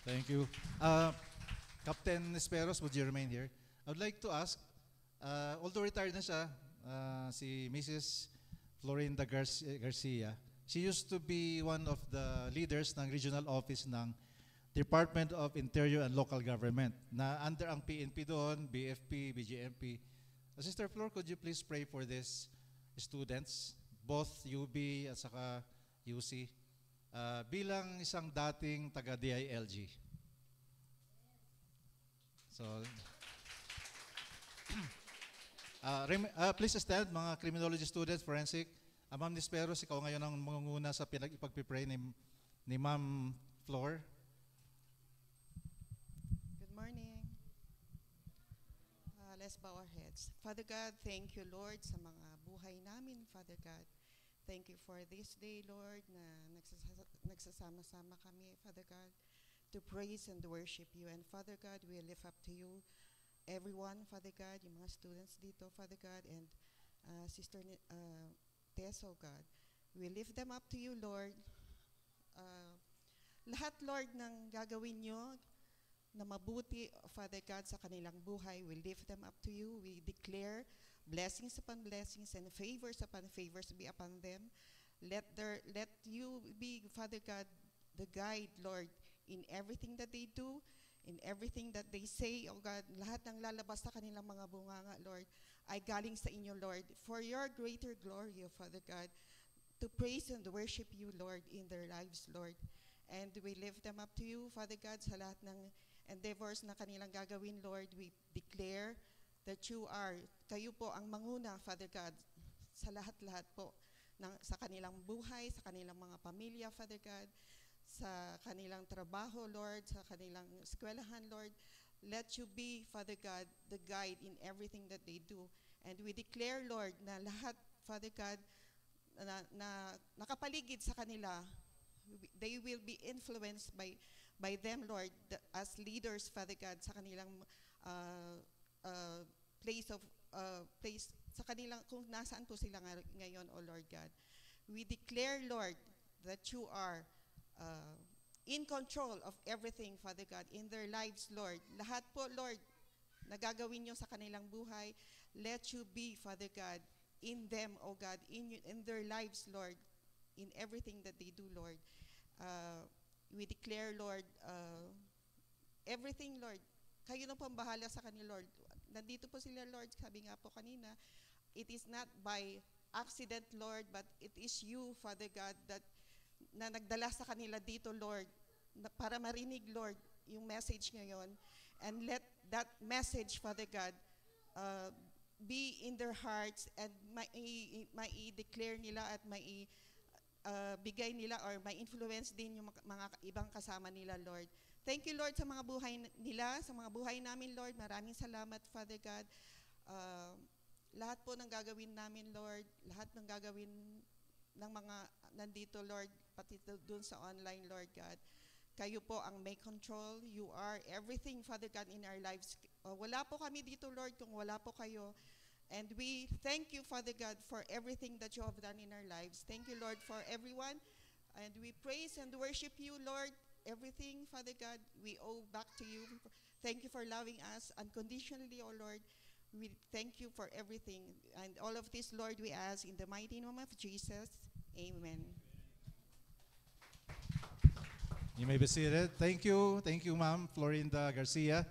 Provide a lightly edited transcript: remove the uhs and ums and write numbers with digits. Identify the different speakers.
Speaker 1: Thank you. Captain Esperos, would you remain here? I would like to ask, although retired na siya, si Mrs. Florinda Garcia, she used to be one of the leaders ng regional office ng Department of Interior and Local Government na under ang PNP doon, BFP, BGMP. Sister Flor, could you please pray for these students, both UB at saka UC, bilang isang dating taga-DILG? So, please stand, mga criminology students, forensic. Ma'am Nisperos, ikaw ngayon ang mangunguna sa ipagpipray ni Ma'am Flor.
Speaker 2: Good morning. Let's bow our heads. Father God, thank you, Lord, sa mga buhay namin, Father God. Thank you for this day, Lord, na nagsasama-sama kami, Father God, to praise and worship you. And Father God, we lift up to you everyone, Father God, yung mga students dito, Father God, and Sister Tess, oh God. We lift them up to you, Lord. Lahat, Lord, ng gagawin nyo na mabuti, Father God, sa kanilang buhay, we lift them up to you. We declare blessings upon blessings and favors upon favors be upon them. Let you be, Father God, the guide, Lord, in everything that they do, in everything that they say, oh God. Lahat ng lalabas sa kanilang mga bunganga, Lord, ay galing sa inyo, Lord, for your greater glory, oh Father God, to praise and worship you, Lord, in their lives, Lord. And we lift them up to you, Father God, sa lahat ng endeavors na kanilang gagawin, Lord. We declare that kayo po ang manguna, Father God, sa lahat-lahat po, sa kanilang buhay, sa kanilang mga pamilya, Father God, sa kanilang trabaho, Lord, sa kanilang eskwelahan, Lord. Let you be, Father God, the guide in everything that they do. And we declare, Lord, na lahat, Father God, na nakapaligid sa kanila, they will be influenced by them, Lord, as leaders, Father God, sa kanilang place sa kanilang, kung nasaan po sila ngayon, O Lord God. We declare, Lord, that you are in control of everything, Father God, in their lives, Lord. Lahat po, Lord, na gagawin nyo sa kanilang buhay, let you be, Father God, in them, O God, in their lives, Lord, in everything that they do, Lord. We declare, Lord, everything, Lord, kayo na po ang bahala sa kanila, Lord. Nandito po sila, Lord, sabi nga po kanina, it is not by accident, Lord, but it is you, Father God, na nagdala sa kanila dito, Lord, para marinig, Lord, yung message ngayon. And let that message, Father God, be in their hearts and mai-declare nila at bigay nila or mai-influence din yung mga ibang kasama nila, Lord. Thank you, Lord, sa mga buhay nila, sa mga buhay namin, Lord. Maraming salamat, Father God. Lahat po ng gagawin namin, Lord, lahat ng gagawin ng mga nandito, Lord, pati doon sa online, Lord God. Kayo po ang may control. You are everything, Father God, in our lives. Wala po kami dito, Lord, kung wala po kayo. And we thank you, Father God, for everything that you have done in our lives. Thank you, Lord, for everyone. And we praise and worship you, Lord. Everything, Father God, we owe back to you. Thank you for loving us unconditionally, O Lord. We thank you for everything. And all of this, Lord, we ask in the mighty name of Jesus. Amen.
Speaker 1: You may be seated. Thank you, Ma'am Florinda Garcia.